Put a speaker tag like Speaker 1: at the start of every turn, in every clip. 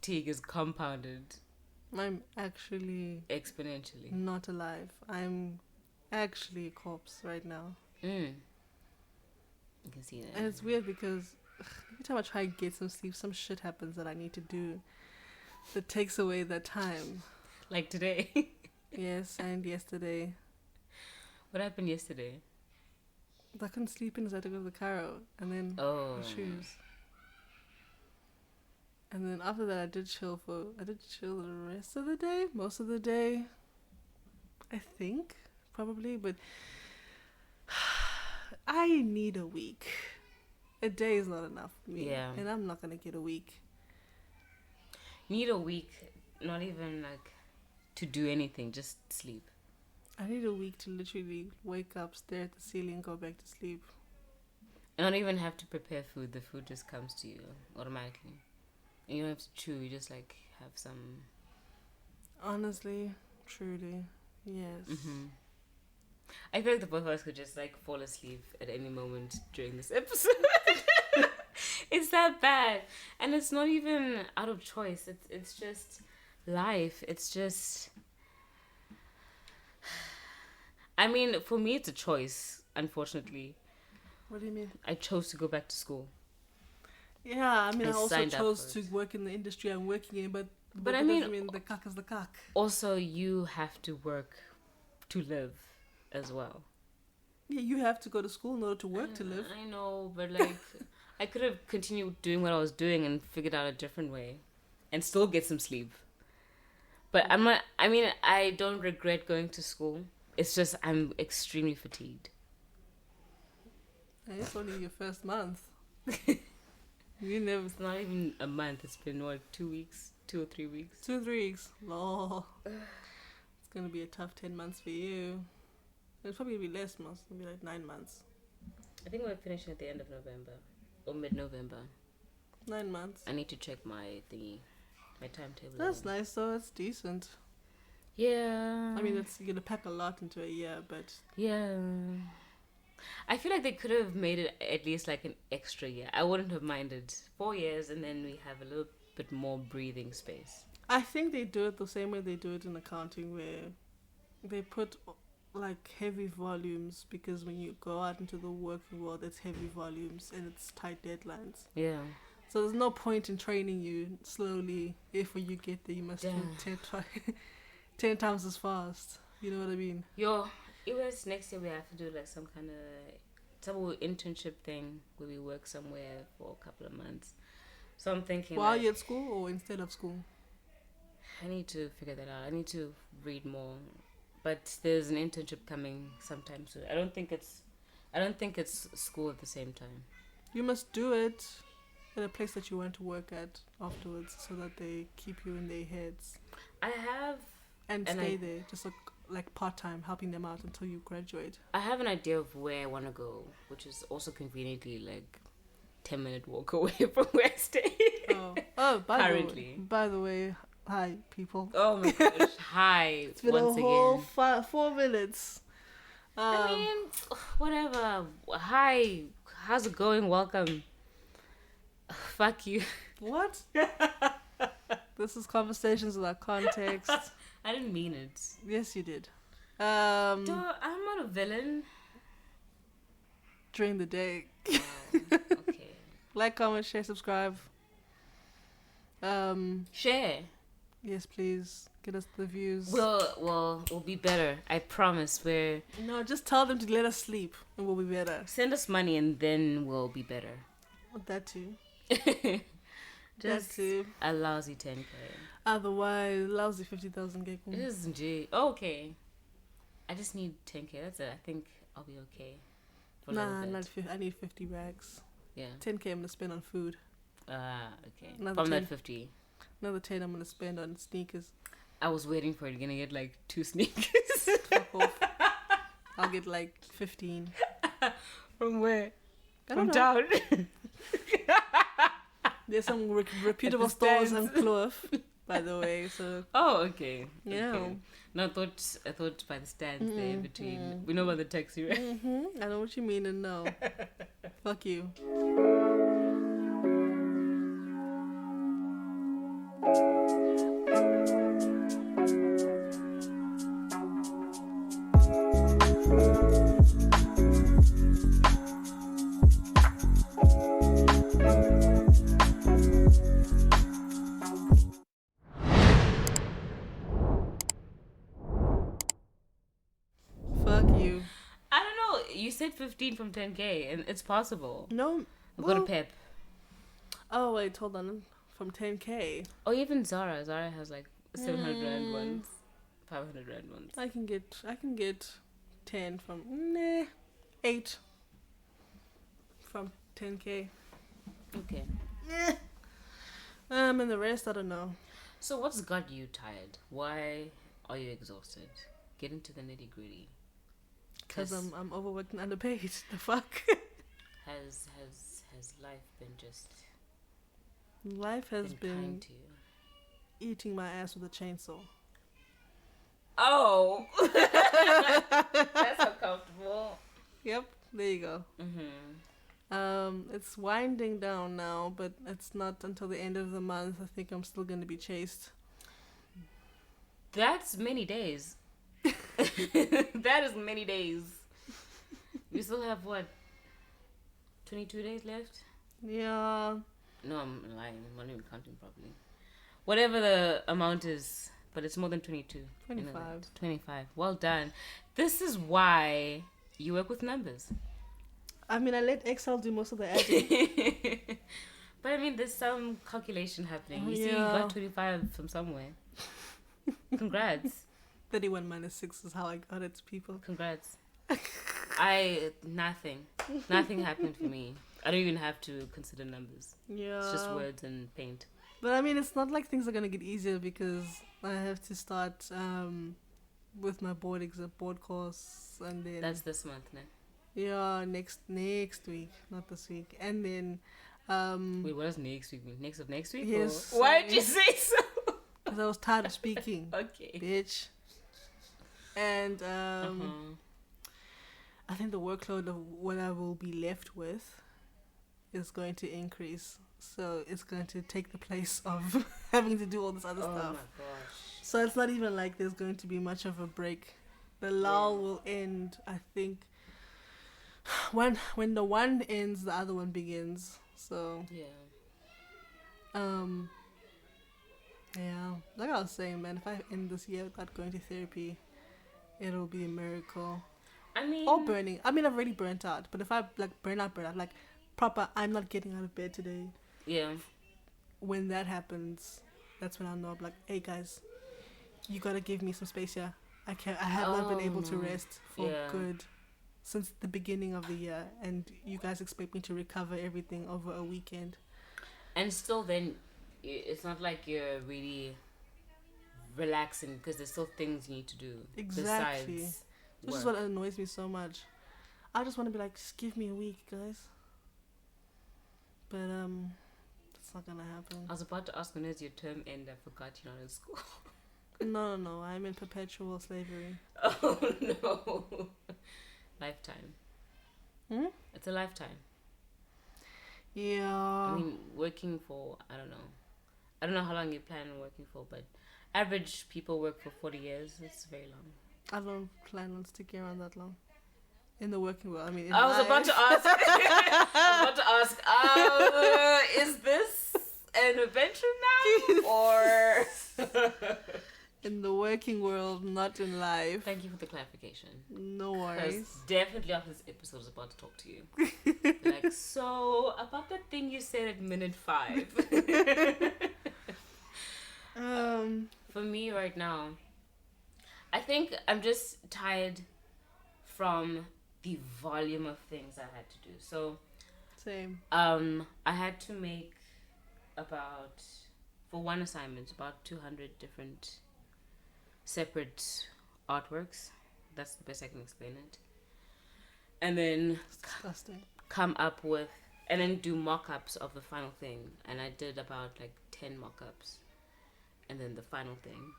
Speaker 1: fatigue is compounded.
Speaker 2: I'm actually
Speaker 1: exponentially
Speaker 2: not alive. I'm actually a corpse right now.
Speaker 1: You can see that.
Speaker 2: And it's weird because every time I try and get some sleep, some shit happens that I need to do that takes away that time.
Speaker 1: Like today.
Speaker 2: Yes, and yesterday.
Speaker 1: What happened yesterday?
Speaker 2: I couldn't sleep in because I had to go to the Cairo and then the shoes. And then after that I did chill the rest of the day, most of the day, I think, probably, but I need a week. A day is not enough for me.
Speaker 1: Yeah.
Speaker 2: And I'm not going to get a week.
Speaker 1: Need a week, not even like to do anything, just sleep.
Speaker 2: I need a week to literally wake up, stare at the ceiling, go back to sleep.
Speaker 1: And not even have to prepare food. The food just comes to you automatically. And you don't have to chew. You just like have some.
Speaker 2: Honestly, truly, yes.
Speaker 1: Mm-hmm. I feel like the both of us could just like fall asleep at any moment during this episode. It's that bad. And it's not even out of choice. It's just life. It's just... I mean, for me, it's a choice, unfortunately.
Speaker 2: What do you mean?
Speaker 1: I chose to go back to school.
Speaker 2: Yeah, I mean, I also chose to work in the industry I'm working in, but
Speaker 1: I
Speaker 2: that
Speaker 1: mean,
Speaker 2: doesn't mean the cock is the cock.
Speaker 1: Also, you have to work to live as well.
Speaker 2: Yeah, you have to go to school in order to work to live.
Speaker 1: I know, but like, I could have continued doing what I was doing and figured out a different way and still get some sleep. But I don't regret going to school. It's just I'm extremely fatigued.
Speaker 2: It's only your first month.
Speaker 1: It's not even a month. It's been, 2 weeks? 2 or 3 weeks?
Speaker 2: 2 or 3 weeks. Lol. It's going to be a tough 10 months for you. It'll probably be less months. It'll be like 9 months.
Speaker 1: I think we're finishing at the end of November. Or mid-November.
Speaker 2: 9 months.
Speaker 1: I need to check my timetable.
Speaker 2: That's nice though. It's decent.
Speaker 1: Yeah.
Speaker 2: I mean, you're going to pack a lot into a year, but...
Speaker 1: Yeah. I feel like they could have made it at least like an extra year. I wouldn't have minded 4 years and then we have a little bit more breathing space.
Speaker 2: I think they do it the same way they do it in accounting, where they put like heavy volumes, because when you go out into the working world, it's heavy volumes and it's tight deadlines.
Speaker 1: Yeah.
Speaker 2: So there's no point in training you slowly. If when you get there, you must do 10 times as fast. You know what I mean?
Speaker 1: It was next year we have to do like some kind of internship thing where we work somewhere for a couple of months. So I'm thinking,
Speaker 2: while you're at school or instead of school?
Speaker 1: I need to figure that out. I need to read more. But there's an internship coming sometime soon. I don't think it's school at the same time.
Speaker 2: You must do it at a place that you want to work at afterwards, so that they keep you in their heads.
Speaker 1: I have...
Speaker 2: And stay there, just like part-time, helping them out until you graduate. I
Speaker 1: have an idea of where I want to go, which is also conveniently like 10-minute walk away from where I stay.
Speaker 2: By the way, hi, people.
Speaker 1: Oh my gosh, hi.
Speaker 2: It's been a whole 4 minutes.
Speaker 1: I mean, whatever. Hi, how's it going? Welcome. Fuck you.
Speaker 2: What? This is Conversations Without Context.
Speaker 1: I didn't mean it.
Speaker 2: Yes, you did.
Speaker 1: I'm not a villain.
Speaker 2: During the day.
Speaker 1: Oh, okay.
Speaker 2: Like, comment, share, subscribe.
Speaker 1: Share.
Speaker 2: Yes, please. Get us the views.
Speaker 1: We'll be better. I promise.
Speaker 2: No, just tell them to let us sleep and we'll be better.
Speaker 1: Send us money and then we'll be better.
Speaker 2: That too.
Speaker 1: Just a lousy 10K.
Speaker 2: Otherwise, lousy 50,000 gig.
Speaker 1: It isn't G. Oh, okay. I just need 10K. That's it. I think I'll be okay.
Speaker 2: Nah, I need 50 rags.
Speaker 1: Yeah.
Speaker 2: 10K I'm going to spend on food.
Speaker 1: Okay. From that 50.
Speaker 2: Another 10 I'm going to spend on sneakers.
Speaker 1: I was waiting for it. You're going to get like 2 sneakers.
Speaker 2: Fuck off. I'll get like 15.
Speaker 1: From where? From town.
Speaker 2: There's some reputable stores in Clough, by the way. So.
Speaker 1: Oh, okay.
Speaker 2: Yeah.
Speaker 1: Okay. No, I thought by the stands there in between. We know about the taxi, right?
Speaker 2: I know what you mean and no. Fuck you.
Speaker 1: 15 from 10K, and it's possible.
Speaker 2: No.
Speaker 1: I've got a Pep.
Speaker 2: Oh, wait, hold on. From 10K.
Speaker 1: Or even Zara. Zara has like 700 Rand ones, 500 Rand ones.
Speaker 2: I can get 10 from 8 from 10K.
Speaker 1: Okay.
Speaker 2: And the rest I don't know.
Speaker 1: So what's got you tired? Why are you exhausted? Get into the nitty gritty.
Speaker 2: Because I'm overworked and underpaid. The fuck.
Speaker 1: Has life been just?
Speaker 2: Life has been
Speaker 1: kind to you?
Speaker 2: Eating my ass with a chainsaw.
Speaker 1: Oh, that's uncomfortable.
Speaker 2: Yep, there you go. It's winding down now, but it's not until the end of the month. I think I'm still going to be chased.
Speaker 1: That's many days. That is many days. We still have what? 22 days left?
Speaker 2: Yeah.
Speaker 1: No, I'm lying. I'm not even counting properly. Whatever the amount is, but it's more than 22.
Speaker 2: 25.
Speaker 1: 25. Well done. This is why you work with numbers.
Speaker 2: I mean, I let Excel do most of the adding.
Speaker 1: But I mean, there's some calculation happening. You see, you got 25 from somewhere. Congrats.
Speaker 2: 31 minus 6 is how I got it to people.
Speaker 1: Congrats. Nothing happened for me. I don't even have to consider numbers.
Speaker 2: Yeah.
Speaker 1: It's just words and paint.
Speaker 2: But I mean, it's not like things are going to get easier because I have to start with my board course, and then...
Speaker 1: That's this month, no?
Speaker 2: Yeah, next week, not this week. And then...
Speaker 1: Wait, what does next week mean? Next of next week?
Speaker 2: Yes.
Speaker 1: Or... Why did you say so?
Speaker 2: Because I was tired of speaking.
Speaker 1: Okay.
Speaker 2: Bitch. And I think the workload of what I will be left with is going to increase. So it's going to take the place of having to do all this other stuff.
Speaker 1: Oh my gosh.
Speaker 2: So it's not even like there's going to be much of a break. The lull will end, I think, when the one ends, the other one begins. So
Speaker 1: yeah,
Speaker 2: like I was saying, man, if I end this year without going to therapy, it'll be a miracle.
Speaker 1: I mean,
Speaker 2: or burning. I mean, I've already burnt out, but if I like burn out, like proper, I'm not getting out of bed today.
Speaker 1: Yeah.
Speaker 2: When that happens, that's when I'll know. I'm like, hey guys, you gotta give me some space here. I have not been able to rest for good since the beginning of the year, and you guys expect me to recover everything over a weekend.
Speaker 1: And still, then it's not like you're really relaxing because there's still things you need to do.
Speaker 2: Exactly.
Speaker 1: Besides
Speaker 2: this is what annoys me so much. I just want to be like, just give me a week, guys. But it's not gonna happen.
Speaker 1: I was about to ask when is your term end. I forgot you're not in school.
Speaker 2: No, I'm in perpetual slavery.
Speaker 1: Oh no. Lifetime. It's a lifetime.
Speaker 2: Yeah.
Speaker 1: I mean, working for, I don't know how long you plan on working for, but average people work for 40 years. It's very long.
Speaker 2: I don't plan on sticking around that long. In the working world, I mean,
Speaker 1: I was about to ask, is this an adventure now? Or...
Speaker 2: In the working world, not in life.
Speaker 1: Thank you for the clarification.
Speaker 2: No worries.
Speaker 1: Definitely after this episode, I was about to talk to you. Like, so, about that thing you said at minute 5. For me right now, I think I'm just tired from the volume of things I had to do. So,
Speaker 2: same.
Speaker 1: I had to make for one assignment, about 200 different separate artworks. That's the best I can explain it. And then come up with, and then do mock-ups of the final thing. And I did about like 10 mock-ups. And then the final thing.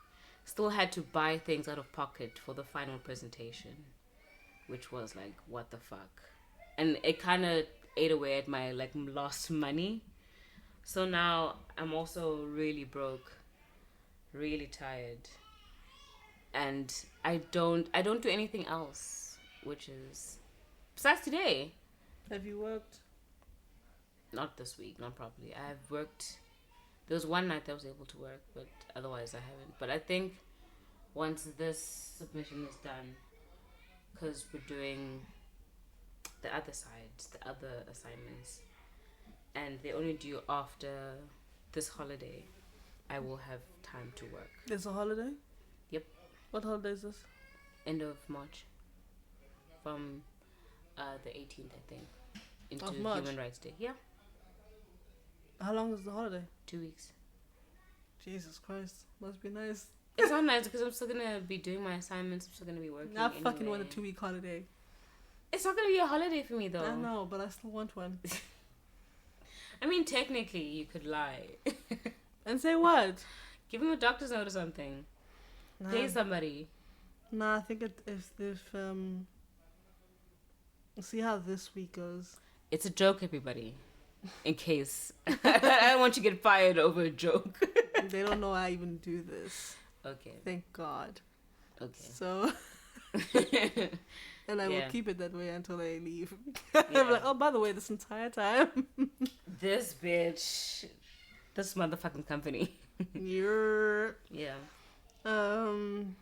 Speaker 1: Still had to buy things out of pocket for the final presentation, which was like, what the fuck. And it kind of ate away at my like lost money. So now I'm also really broke, really tired. And I don't do anything else, which is besides today.
Speaker 2: Have you worked?
Speaker 1: Not this week, not properly. I have worked. There was one night that I was able to work, but otherwise I haven't. But I think once this submission is done, because we're doing the other side, the other assignments, and they only due after this holiday, I will have time to work.
Speaker 2: There's a holiday?
Speaker 1: Yep.
Speaker 2: What holiday is this?
Speaker 1: End of March. From the 18th, I think, into
Speaker 2: Of March?
Speaker 1: Human Rights Day. Yeah.
Speaker 2: How long is the holiday?
Speaker 1: 2 weeks.
Speaker 2: Jesus Christ. Must be nice.
Speaker 1: It's not nice because I'm still gonna be doing my assignments. I'm still gonna be working.
Speaker 2: I fucking
Speaker 1: anyway.
Speaker 2: want a 2-week holiday.
Speaker 1: It's not gonna be a holiday for me though.
Speaker 2: I know, but I still want one.
Speaker 1: I mean, technically, you could lie.
Speaker 2: And say what?
Speaker 1: Give him a doctor's note or something.
Speaker 2: Nah.
Speaker 1: Pay somebody.
Speaker 2: Nah, I think if see how this week goes.
Speaker 1: It's a joke, everybody. In case. I don't want you to get fired over a joke.
Speaker 2: They don't know I even do this.
Speaker 1: Okay.
Speaker 2: Thank God.
Speaker 1: Okay.
Speaker 2: So, and I will keep it that way until I leave.
Speaker 1: Yeah.
Speaker 2: I'm like, oh, by the way, this entire time.
Speaker 1: This bitch. This motherfucking company.
Speaker 2: You're.
Speaker 1: Yeah.
Speaker 2: And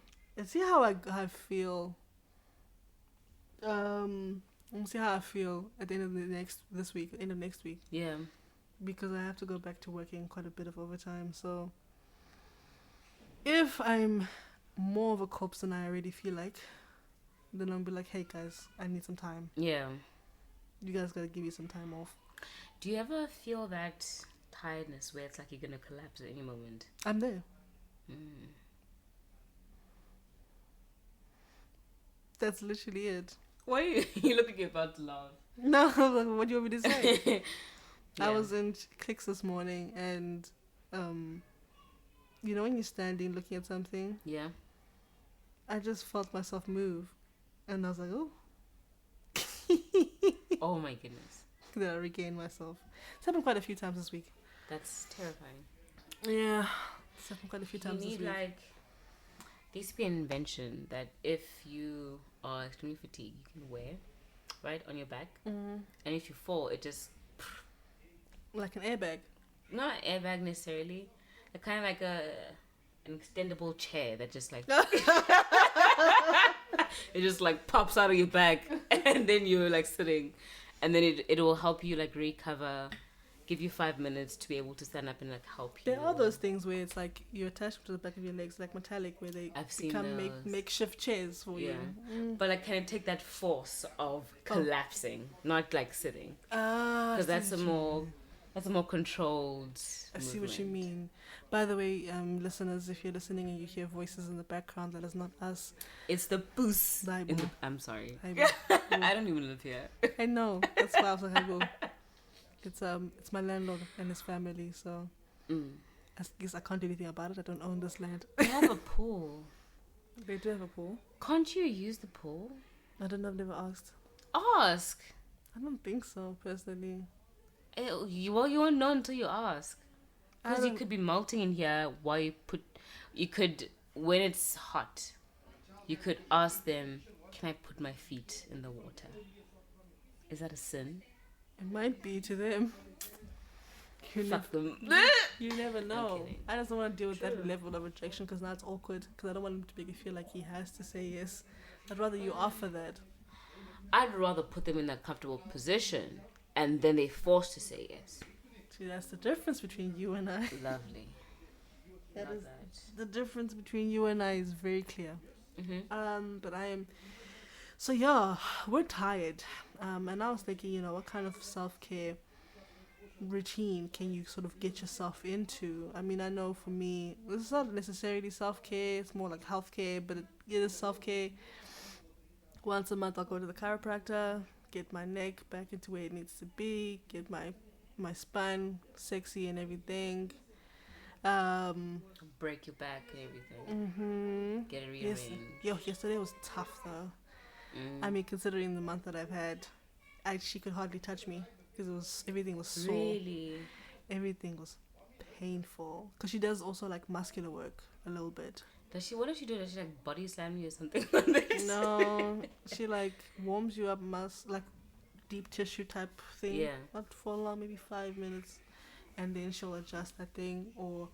Speaker 2: see how I feel. We'll see how I feel at the end of end of next week.
Speaker 1: Yeah.
Speaker 2: Because I have to go back to working quite a bit of overtime. So if I'm more of a corpse than I already feel like, then I'll be like, hey guys, I need some time.
Speaker 1: Yeah.
Speaker 2: You guys gotta give me some time off.
Speaker 1: Do you ever feel that tiredness where it's like you're gonna collapse at any moment?
Speaker 2: I'm there. That's literally it.
Speaker 1: Why are you look like you're about to laugh?
Speaker 2: No, like, what do you want me to say?
Speaker 1: Yeah.
Speaker 2: I was in Clicks this morning and, you know when you're standing looking at something?
Speaker 1: Yeah.
Speaker 2: I just felt myself move. And I was like, oh.
Speaker 1: Oh my goodness.
Speaker 2: Then I regained myself. It's happened quite a few times this week.
Speaker 1: That's terrifying.
Speaker 2: Yeah. It's happened quite a few times
Speaker 1: You
Speaker 2: this
Speaker 1: need
Speaker 2: week.
Speaker 1: like, there used to be an invention that if you are extremely fatigued, you can wear, right, on your back.
Speaker 2: Mm.
Speaker 1: And if you fall, it just...
Speaker 2: Like an airbag.
Speaker 1: Not an airbag necessarily. A kind of like an extendable chair that just like... it just like pops out of your back and then you're like sitting. And then it will help you like recover, give you 5 minutes to be able to stand up and like help you.
Speaker 2: There are those things where it's like you attach them to the back of your legs, like metallic, where they
Speaker 1: I've seen
Speaker 2: become
Speaker 1: those.
Speaker 2: makeshift chairs for you. Mm.
Speaker 1: But like, can it take that force of collapsing, not like sitting?
Speaker 2: Ah,
Speaker 1: Because that's a more controlled.
Speaker 2: I see what you mean. By the way, listeners, if you're listening and you hear voices in the background, that is not us.
Speaker 1: It's the boost.
Speaker 2: Bible.
Speaker 1: I'm sorry.
Speaker 2: Bible.
Speaker 1: I don't even live here.
Speaker 2: I know. That's why I was like, I will. It's my landlord and his family, so I guess I can't do anything about it. I don't own this land.
Speaker 1: They have a pool.
Speaker 2: They do have a pool.
Speaker 1: Can't you use the pool?
Speaker 2: I don't know. I've never asked.
Speaker 1: Ask.
Speaker 2: I don't think so, personally.
Speaker 1: You won't know until you ask. Because you could be melting in here while when it's hot, you could ask them, can I put my feet in the water? Is that a sin?
Speaker 2: It might be to them.
Speaker 1: Fuck them.
Speaker 2: You never know.
Speaker 1: kidding.
Speaker 2: I just don't want to deal with that level of rejection because now it's awkward. Because I don't want him to make it feel like he has to say yes. I'd rather you offer that.
Speaker 1: I'd rather put them in that comfortable position and then they're forced to say yes.
Speaker 2: See, that's the difference between you and I.
Speaker 1: Lovely.
Speaker 2: That
Speaker 1: Love
Speaker 2: is
Speaker 1: that.
Speaker 2: the difference between you and I is very clear.
Speaker 1: Mm-hmm.
Speaker 2: But I am. So yeah, we're tired. And I was thinking, what kind of self-care routine can you sort of get yourself into? I mean, I know for me, this is not necessarily self-care. It's more like health-care, but it is self-care. Once a month, I'll go to the chiropractor, get my neck back into where it needs to be, get my spine sexy and everything.
Speaker 1: Break your back and everything. Get it rearranged.
Speaker 2: Yesterday was tough though. I mean, considering the month that I've had, she could hardly touch me because everything was sore.
Speaker 1: Really?
Speaker 2: Everything was painful. Because she does also like muscular work a little bit.
Speaker 1: What does she do? Does she like body slam you or something?
Speaker 2: No, she like warms you up, like deep tissue type thing.
Speaker 1: Yeah.
Speaker 2: Not for long, maybe 5 minutes, and then she'll adjust that thing. Or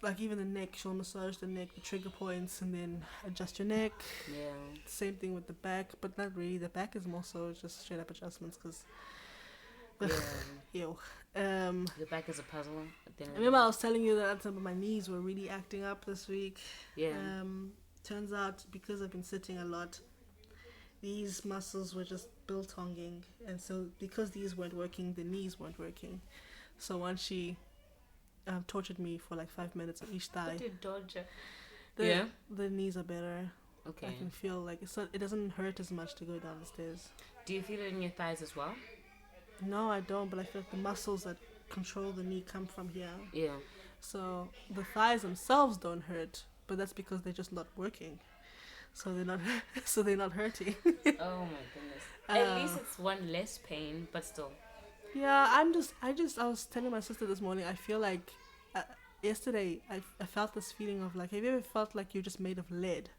Speaker 2: like even the neck, she'll massage the neck, the trigger points, and then adjust your neck.
Speaker 1: Yeah.
Speaker 2: Same thing with the back, but not really. The back is more so just straight up adjustments because. Ew.
Speaker 1: The back is a puzzle.
Speaker 2: Remember I was telling you that some of my knees were really acting up this week.
Speaker 1: Yeah.
Speaker 2: Turns out because I've been sitting a lot, these muscles were just biltonging, and so because these weren't working, the knees weren't working. So once she tortured me for like 5 minutes on each thigh.
Speaker 1: What did torture?
Speaker 2: The knees are better.
Speaker 1: Okay.
Speaker 2: I can feel like it doesn't hurt as much to go down the stairs.
Speaker 1: Do you feel it in your thighs as well?
Speaker 2: No, I don't, but I feel like the muscles that control the knee come from here.
Speaker 1: Yeah.
Speaker 2: So the thighs themselves don't hurt, but that's because they're just not working. So they're not hurting.
Speaker 1: Oh my goodness. At least it's one less pain, but still.
Speaker 2: Yeah, I was telling my sister this morning, I feel like yesterday I felt this feeling of like, have you ever felt like you're just made of lead?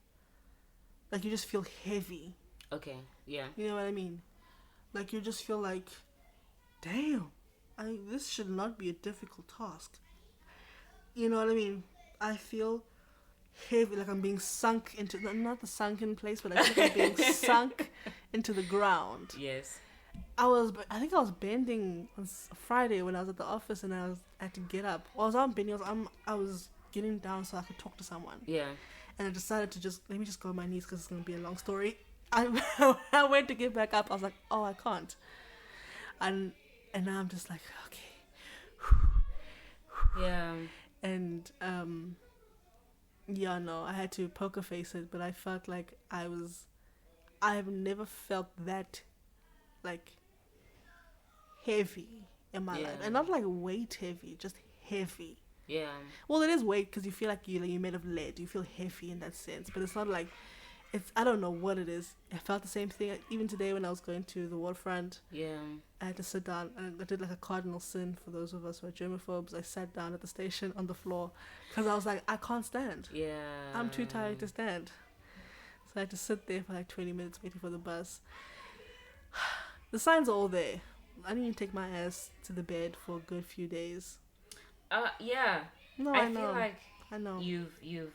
Speaker 2: Like you just feel heavy.
Speaker 1: Okay, yeah.
Speaker 2: You know what I mean? Like you just feel like, damn, this should not be a difficult task. You know what I mean? I feel heavy, like I'm being sunk into, not the sunken place, but I think I'm being sunk into the ground.
Speaker 1: Yes.
Speaker 2: I think I was bending on Friday when I was at the office and I had to get up. Well, I was not bending, I was getting down so I could talk to someone.
Speaker 1: Yeah. And
Speaker 2: I decided to let me just go on my knees because it's going to be a long story. I went to get back up. I was like, oh, I can't. And now I'm just like, okay.
Speaker 1: Yeah.
Speaker 2: And, yeah, no, I had to poker face it, but I felt like I have never felt that, like, heavy in my life. And not like weight heavy, just heavy.
Speaker 1: Yeah.
Speaker 2: Well, it is weight because you feel like you're made of lead. You feel heavy in that sense, but it's not like, I don't know what it is. I felt the same thing. Even today when I was going to the waterfront,
Speaker 1: yeah,
Speaker 2: I had to sit down and I did like a cardinal sin for those of us who are germaphobes. I sat down at the station on the floor because I was like, I can't stand.
Speaker 1: Yeah.
Speaker 2: I'm too tired to stand. So I had to sit there for like 20 minutes waiting for the bus. The signs are all there. I need to take my ass to the bed for a good few days.
Speaker 1: Yeah.
Speaker 2: No,
Speaker 1: I feel like
Speaker 2: I know.
Speaker 1: You've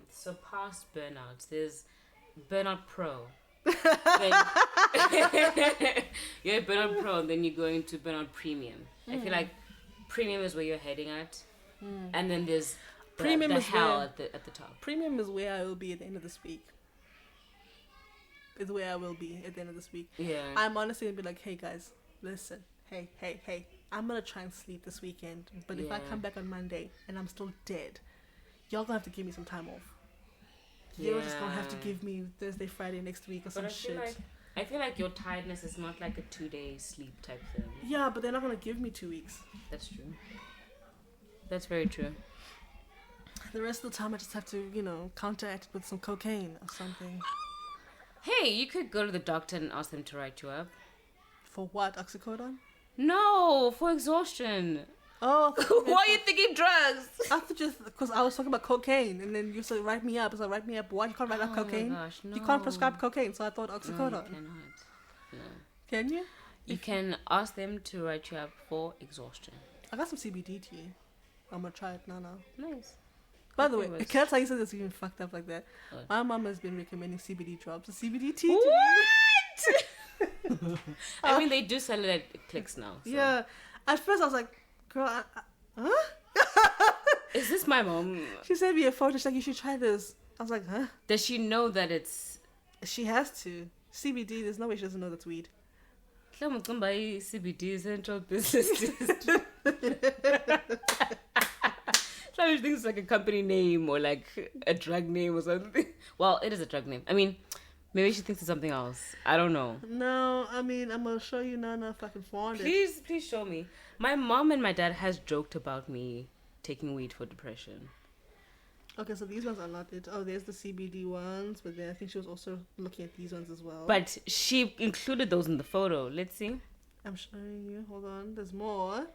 Speaker 1: surpassed burnout. There's burnout pro. You're a burnout pro, and then you're going to burnout premium. I feel like premium is where you're heading at, and then there's premium the hell at the top.
Speaker 2: Premium is where I will be at the end of this week. Is where I will be at the end of this week.
Speaker 1: Yeah.
Speaker 2: I'm honestly gonna be like, hey guys, listen, hey, I'm gonna try and sleep this weekend, but if I come back on Monday and I'm still dead, y'all gonna have to give me some time off. You're just gonna have to give me Thursday, Friday next week or some shit.
Speaker 1: I feel like your tiredness is not like a 2-day sleep type thing.
Speaker 2: Yeah, but they're not gonna give me 2 weeks.
Speaker 1: That's true. That's very true.
Speaker 2: The rest of the time I just have to, counteract it with some cocaine or something.
Speaker 1: Hey, you could go to the doctor and ask them to write you up.
Speaker 2: For what? Oxycodone?
Speaker 1: No, for exhaustion.
Speaker 2: Oh.
Speaker 1: Why are you thinking drugs?
Speaker 2: I thought just because I was talking about cocaine and then you said write me up. So write me up. Why you can't write up cocaine?
Speaker 1: Oh my gosh, no.
Speaker 2: You can't prescribe cocaine, so I thought oxycodone.
Speaker 1: No, you cannot. No.
Speaker 2: Can you?
Speaker 1: You can ask them to write you up for exhaustion.
Speaker 2: I got some CBD tea. I'm gonna try it now.
Speaker 1: Nice.
Speaker 2: By the way, can I tell you something that's even fucked up like that? What? My mom has been recommending CBD drops, CBD tea.
Speaker 1: What? I mean, they do sell it at Clicks now. So.
Speaker 2: Yeah. At first, I was like, "Girl, huh?"
Speaker 1: Is this my mom?
Speaker 2: She sent me a photo. She's like, "You should try this." I was like, "Huh?"
Speaker 1: Does she know that it's?
Speaker 2: She has to. CBD. There's no way she doesn't know that's weed.
Speaker 1: CBD Central Business District. She thinks it's like a company name or like a drug name or something. Well, it is a drug name. I mean, maybe she thinks it's something else. I don't know.
Speaker 2: No, I mean, I'm going to show you now if I can find it.
Speaker 1: Please show me. My mom and my dad has joked about me taking weed for depression.
Speaker 2: Okay, so these ones are not it. Oh, there's the CBD ones, but then I think she was also looking at these ones as well.
Speaker 1: But she included those in the photo. Let's see.
Speaker 2: I'm showing you. Hold on. There's more.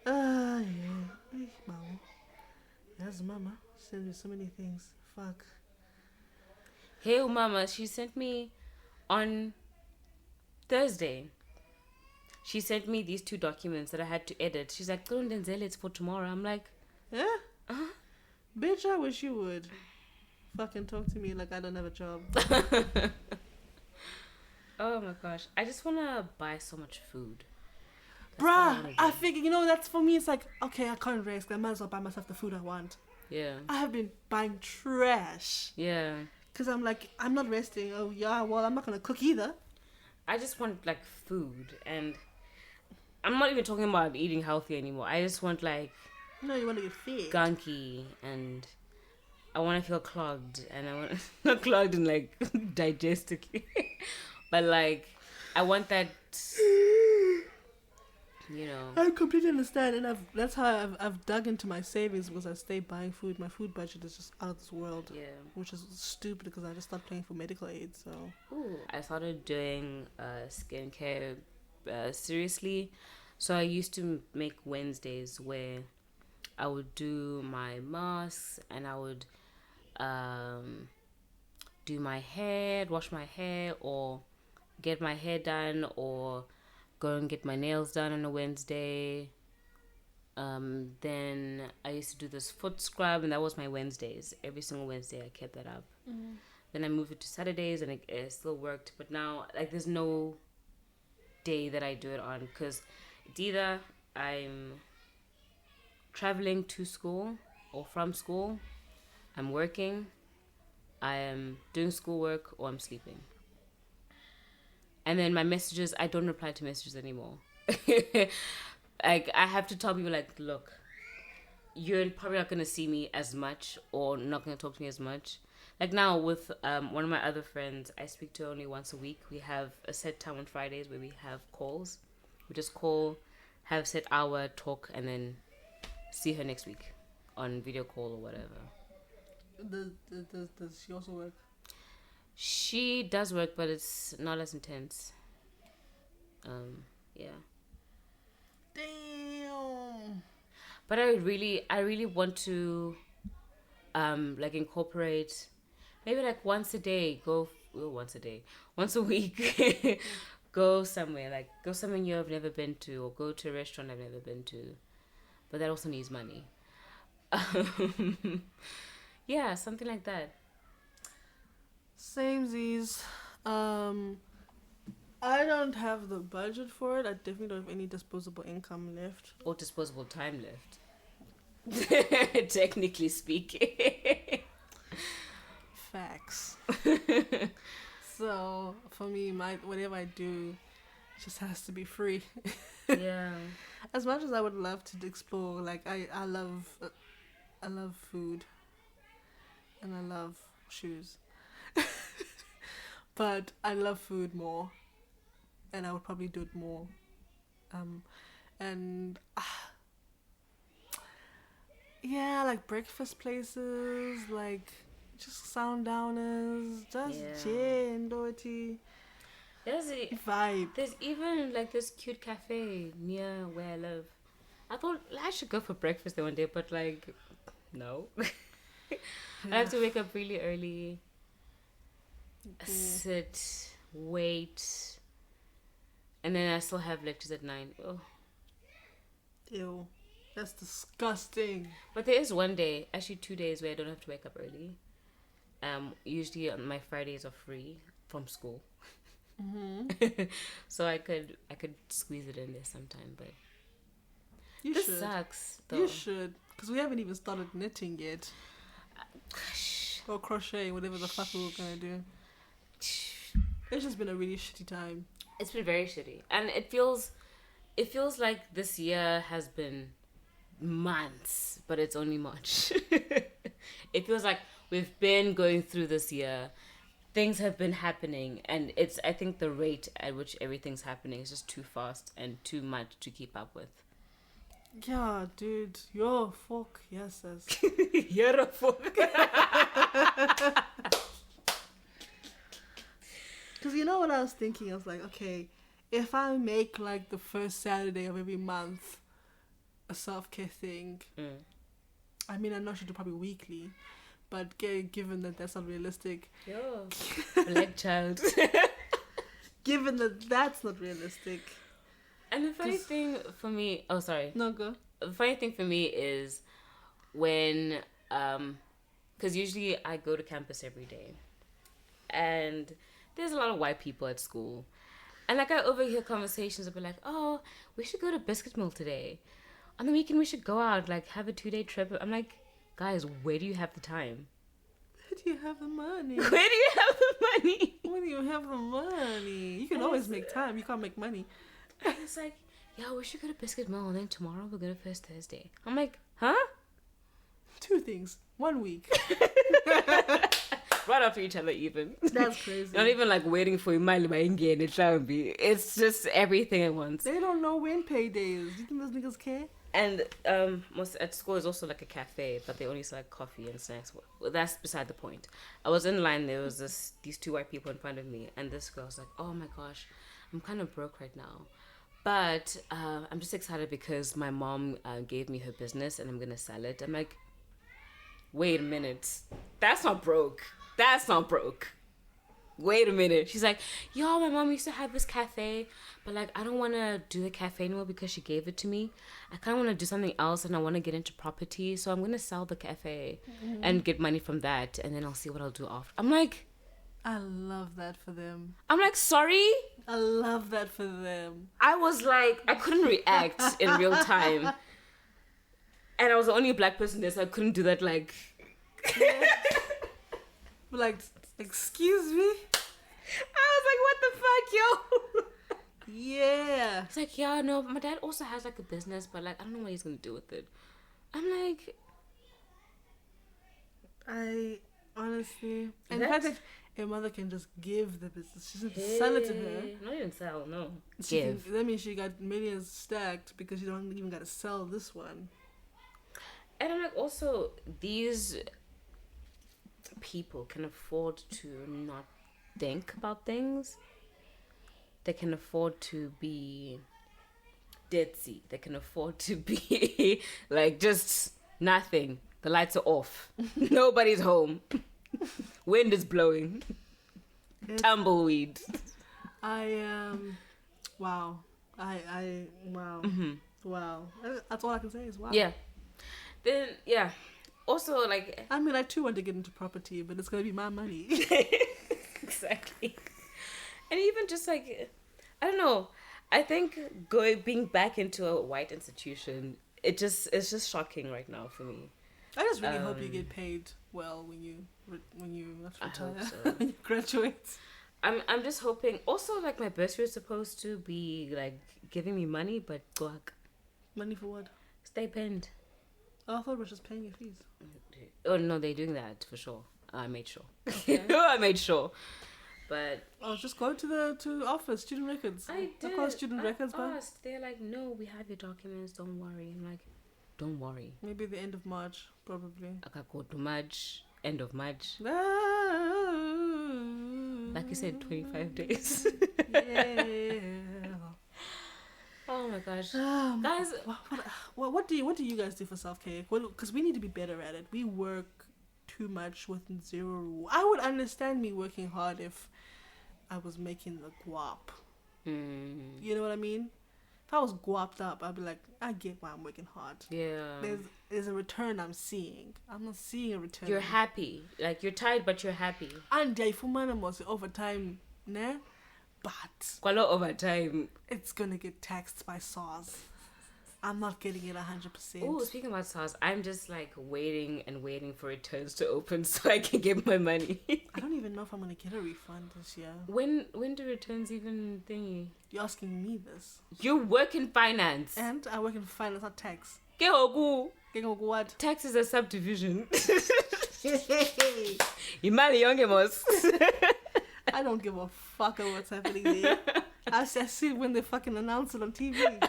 Speaker 2: Yeah. Yes, mama. Send me so many things. Fuck.
Speaker 1: Hey, mama. She sent me on Thursday. She sent me these 2 documents that I had to edit. She's like, "Go and Denzel, it's for tomorrow." I'm like,
Speaker 2: yeah. Bitch, I wish you would. Fucking talk to me like I don't have a job.
Speaker 1: Oh my gosh. I just want to buy so much food.
Speaker 2: Bruh, I figure, you know, that's for me, it's like, okay, I can't rest. I might as well buy myself the food I want.
Speaker 1: Yeah.
Speaker 2: I have been buying trash.
Speaker 1: Yeah.
Speaker 2: Because I'm like, I'm not resting. Oh, yeah, well, I'm not going to cook either.
Speaker 1: I just want, like, food. And I'm not even talking about eating healthy anymore. I just want, like...
Speaker 2: No, you want to get fit.
Speaker 1: Gunky. And I want to feel clogged. And I want... Not clogged in, like, digestically. But, like, I want that... You know,
Speaker 2: I completely understand, and that's how I've dug into my savings because I stay buying food. My food budget is just out of this world.
Speaker 1: Yeah,
Speaker 2: which is stupid because I just stopped paying for medical aid. So
Speaker 1: I started doing skincare seriously. So I used to make Wednesdays where I would do my masks and I would do my hair, wash my hair, or get my hair done, or go and get my nails done on a Wednesday. Then I used to do this foot scrub, and that was my Wednesdays. Every single Wednesday I kept that up. Then I moved it to Saturdays, and it still worked. But now, like, there's no day that I do it on, because it's either I'm traveling to school or from school, I'm working, I am doing schoolwork, or I'm sleeping. And then my messages, I don't reply to messages anymore. Like, I have to tell people, like, look, you're probably not going to see me as much or not going to talk to me as much. Like, now with one of my other friends, I speak to her only once a week. We have a set time on Fridays where we have calls. We just call, have set hour, talk, and then see her next week on video call or whatever.
Speaker 2: Does she also work?
Speaker 1: She does work, but it's not as intense. Yeah.
Speaker 2: Damn.
Speaker 1: But I really want to, like, incorporate maybe like once a week, go somewhere, like go somewhere new I've never been to, or go to a restaurant I've never been to. But that also needs money. Yeah, something like that.
Speaker 2: Samesies. I don't have the budget for it. I definitely don't have any disposable income left.
Speaker 1: Or disposable time left. Technically speaking.
Speaker 2: Facts. So, for me, whatever I do just has to be free.
Speaker 1: Yeah.
Speaker 2: As much as I would love to explore, like, I love food. And I love shoes. But I love food more, and I would probably do it more. Yeah, like breakfast places, like just sound downers, just chill and dirty.
Speaker 1: There's a
Speaker 2: vibe.
Speaker 1: There's even like this cute cafe near where I live. I thought I should go for breakfast there one day, but like, no. I have to wake up really early. Sit, wait, and then I still have lectures at 9. Oh.
Speaker 2: Ew, that's disgusting.
Speaker 1: But there is one day, actually 2 days, where I don't have to wake up early. Usually on my Fridays are free from school. Mm-hmm. So I could squeeze it in there sometime, but this sucks though.
Speaker 2: You should, because we haven't even started knitting yet. Or crochet, whatever the fuck we were gonna do. It's just been a really shitty time.
Speaker 1: It's been very shitty, and it feels like this year has been months, but it's only March. It feels like we've been going through this year. Things have been happening, and I think the rate at which everything's happening is just too fast and too much to keep up with.
Speaker 2: Yeah, dude. Yo, fuck. Yes, yes.
Speaker 1: You're a fuck.
Speaker 2: Because you know what I was thinking? I was like, okay, if I make like the first Saturday of every month a self-care thing, I mean, I know I should do probably weekly, but given that that's not realistic.
Speaker 1: Yo, black child.
Speaker 2: Given that that's not realistic.
Speaker 1: And the funny thing for me... Oh, sorry.
Speaker 2: No, go.
Speaker 1: The funny thing for me is when because usually I go to campus every day, and there's a lot of white people at school, and like I overhear conversations of be like, oh, we should go to Biscuit Mill today. On the weekend we should go out, like have a 2-day trip. I'm like, guys, where do you have the time?
Speaker 2: Where do you have the money?
Speaker 1: Where do you have the money?
Speaker 2: Where do you have the money? You can always make time. You can't make money.
Speaker 1: And it's like, yeah, we should go to Biscuit Mill, and then tomorrow we'll go to First Thursday. I'm like, huh?
Speaker 2: 2 things. 1 week.
Speaker 1: Right after each other, even.
Speaker 2: That's crazy.
Speaker 1: Not even like waiting for Imali Maingi and Itlambi. It's just everything at once.
Speaker 2: They don't know when payday is. Do you think those niggas care?
Speaker 1: And most at school is also like a cafe, but they only sell like coffee and snacks. Well, that's beside the point. I was in line. There was these 2 white people in front of me, and this girl was like, "Oh my gosh, I'm kind of broke right now, but I'm just excited because my mom gave me her business and I'm gonna sell it." I'm like, "Wait a minute, that's not broke. That's not broke. Wait a minute." She's like, "Yo, my mom used to have this cafe, but like I don't want to do the cafe anymore because she gave it to me. I kind of want to do something else and I want to get into property, so I'm gonna sell the cafe and get money from that, and then I'll see what I'll do after." I'm like,
Speaker 2: I love that for them.
Speaker 1: I'm like, sorry?
Speaker 2: I love that for them.
Speaker 1: I was like, I couldn't react in real time, and I was the only black person there, so I couldn't do that. Like,
Speaker 2: Like, excuse me?
Speaker 1: I was like, what the fuck, yo?
Speaker 2: Yeah.
Speaker 1: It's like, yeah, no, my dad also has like a business, but like I don't know what he's gonna do with it. I'm like,
Speaker 2: I honestly, and the fact that your mother can just give the business, she doesn't sell it to her.
Speaker 1: Not even sell, no.
Speaker 2: Give. That means she got millions stacked because you don't even got to sell this one.
Speaker 1: And I'm like, also, these people can afford to not think about things. They can afford to be ditzy. They can afford to be like just nothing. The lights are off. Nobody's home. Wind is blowing. Tumbleweed.
Speaker 2: Wow. Wow.
Speaker 1: Mm-hmm.
Speaker 2: Wow. That's all I can say is wow.
Speaker 1: Yeah. Then, yeah. Also, like...
Speaker 2: I mean, I too want to get into property, but it's going to be my money.
Speaker 1: Exactly. And even just like, I don't know. I think being back into a white institution, it's just shocking right now for me.
Speaker 2: I just really hope you get paid well when you retire,
Speaker 1: I hope so.
Speaker 2: when you graduate.
Speaker 1: I'm just hoping. Also, like my bursary is supposed to be like giving me money, but guac.
Speaker 2: Money for what?
Speaker 1: Stipend.
Speaker 2: Oh, I thought we were just paying your fees.
Speaker 1: Oh no, they're doing that for sure. I made sure.
Speaker 2: Okay.
Speaker 1: I made sure. But
Speaker 2: oh, just go to the office, student records.
Speaker 1: I did.
Speaker 2: Call student records, but
Speaker 1: asked. They're like, no, we have your documents. Don't worry. I'm like, don't worry.
Speaker 2: Maybe the end of March, probably.
Speaker 1: I can go to March, end of March.
Speaker 2: Ah,
Speaker 1: Like you said, 25 days.
Speaker 2: Yeah.
Speaker 1: Oh my gosh, guys!
Speaker 2: What do you guys do for self-care? Because we need to be better at it. We work too much with zero. I would understand me working hard if I was making the guap. You know what I mean? If I was guapped up, I'd be like, I get why I'm working hard.
Speaker 1: Yeah.
Speaker 2: There's a return I'm seeing. I'm not seeing a return.
Speaker 1: You're happy. Like, you're tired, but you're happy.
Speaker 2: And I was overtime, ne? But
Speaker 1: Quite a lot overtime.
Speaker 2: it's gonna get taxed by SARS. I'm not getting it 100%.
Speaker 1: Oh, speaking about SARS, I'm just like waiting and waiting for returns to open so I can get my money.
Speaker 2: I don't even know if I'm gonna get a refund this year.
Speaker 1: When do returns even thingy?
Speaker 2: You're asking me this.
Speaker 1: You work in finance.
Speaker 2: And I work in finance, not tax.
Speaker 1: Kehoku.
Speaker 2: What?
Speaker 1: Tax is a subdivision. Imali yongemos.
Speaker 2: I don't give a fuck about what's happening there. I see when they fucking announce it on TV.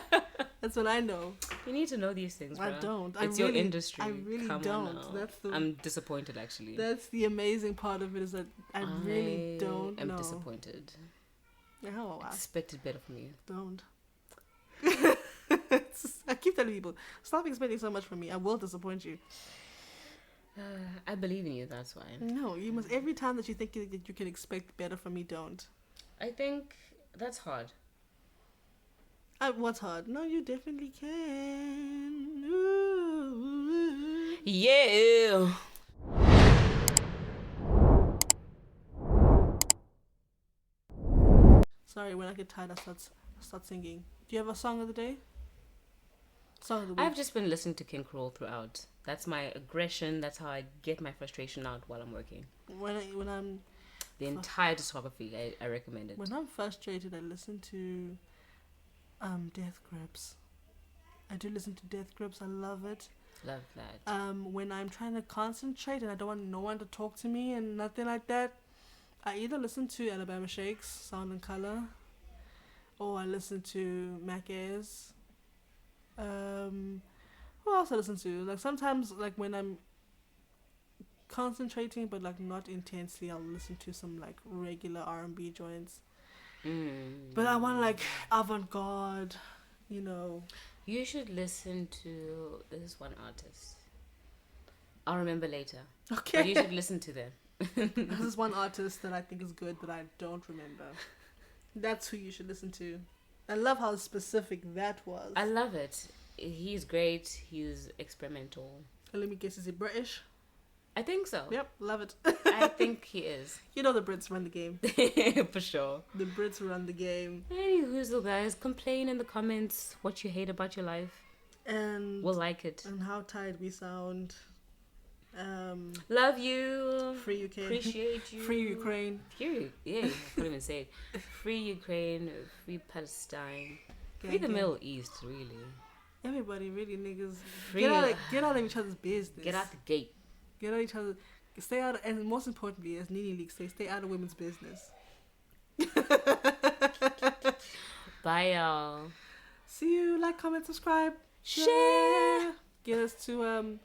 Speaker 2: That's what I know.
Speaker 1: You need to know these things, bro.
Speaker 2: I don't.
Speaker 1: It's your industry.
Speaker 2: I really
Speaker 1: Come
Speaker 2: don't.
Speaker 1: I'm disappointed, actually.
Speaker 2: That's the amazing part of it, is that I really don't know.
Speaker 1: I'm disappointed.
Speaker 2: Oh, wow.
Speaker 1: Expected better from you.
Speaker 2: Don't. I keep telling people, stop expecting so much from me. I will disappoint you.
Speaker 1: I believe in you, that's why.
Speaker 2: No, you must. Every time that you think that you can expect better from me, don't.
Speaker 1: I think that's hard.
Speaker 2: What's hard? No, you definitely can. Ooh.
Speaker 1: Yeah.
Speaker 2: Sorry, when I get tired, I start singing. Do you have a song of the day? Song of the week.
Speaker 1: I've just been listening to King Cruel throughout. That's my aggression. That's how I get my frustration out while I'm working.
Speaker 2: When I'm
Speaker 1: the entire discography, I recommend it.
Speaker 2: When I'm frustrated, I listen to Death Grips. I do listen to Death Grips. I love it.
Speaker 1: Love that.
Speaker 2: When I'm trying to concentrate and I don't want no one to talk to me and nothing like that, I either listen to Alabama Shakes, Sound and Color, or I listen to Mac Ayres. Who else I listen to? Like sometimes, like when I'm concentrating but like not intensely, I'll listen to some like regular R&B joints. But I want like avant-garde, you know.
Speaker 1: You should listen to this one artist. I'll remember later.
Speaker 2: Okay.
Speaker 1: But you should listen to them.
Speaker 2: This is one artist that I think is good that I don't remember. That's who you should listen to. I love how specific that was.
Speaker 1: I love it. He's great. He's experimental.
Speaker 2: Let me guess, is he British?
Speaker 1: I think so.
Speaker 2: Yep, love it.
Speaker 1: I think he is.
Speaker 2: You know the Brits run the game.
Speaker 1: For sure.
Speaker 2: The Brits run the game.
Speaker 1: Anywho, guys, complain in the comments what you hate about your life.
Speaker 2: And
Speaker 1: we'll like it.
Speaker 2: And how tired we sound.
Speaker 1: Love you.
Speaker 2: Free UK.
Speaker 1: Appreciate you.
Speaker 2: Free Ukraine.
Speaker 1: Yeah, I couldn't even say it. Free Ukraine. Free Palestine. Free the Middle East, really.
Speaker 2: Everybody, really, niggas.
Speaker 1: Free,
Speaker 2: get out of each other's business.
Speaker 1: Get out the gate.
Speaker 2: Get out of each other. Stay out, and most importantly, as Nini Leak says, stay out of women's business.
Speaker 1: Bye, y'all.
Speaker 2: See you. Like, comment, subscribe,
Speaker 1: share.
Speaker 2: Get us to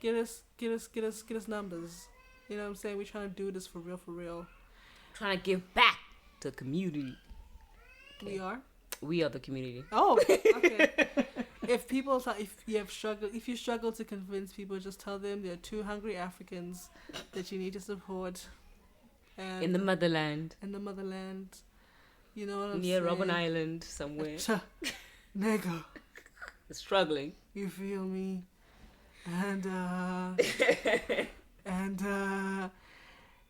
Speaker 2: get us numbers. You know what I'm saying? We're trying to do this for real.
Speaker 1: Trying to give back to the community.
Speaker 2: Okay.
Speaker 1: We are the community.
Speaker 2: Oh, okay. If you struggle to convince people, just tell them there are 2 hungry Africans that you need to support. And
Speaker 1: in the motherland.
Speaker 2: You know what I'm
Speaker 1: near
Speaker 2: saying?
Speaker 1: Robben Island somewhere.
Speaker 2: Nigga.
Speaker 1: Struggling.
Speaker 2: You feel me? And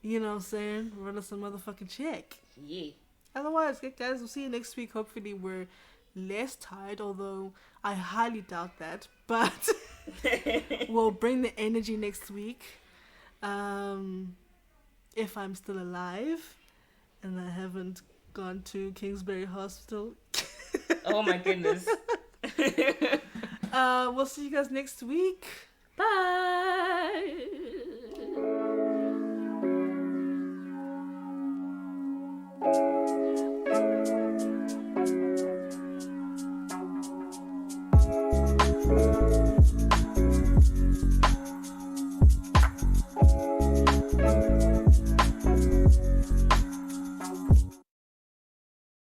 Speaker 2: you know what I'm saying? Run us a motherfucking check.
Speaker 1: Yeah.
Speaker 2: Otherwise, guys, we'll see you next week. Hopefully we're less tired, although I highly doubt that. But we'll bring the energy next week. If I'm still alive and I haven't gone to Kingsbury Hospital.
Speaker 1: Oh my goodness.
Speaker 2: We'll see you guys next week.
Speaker 1: Bye.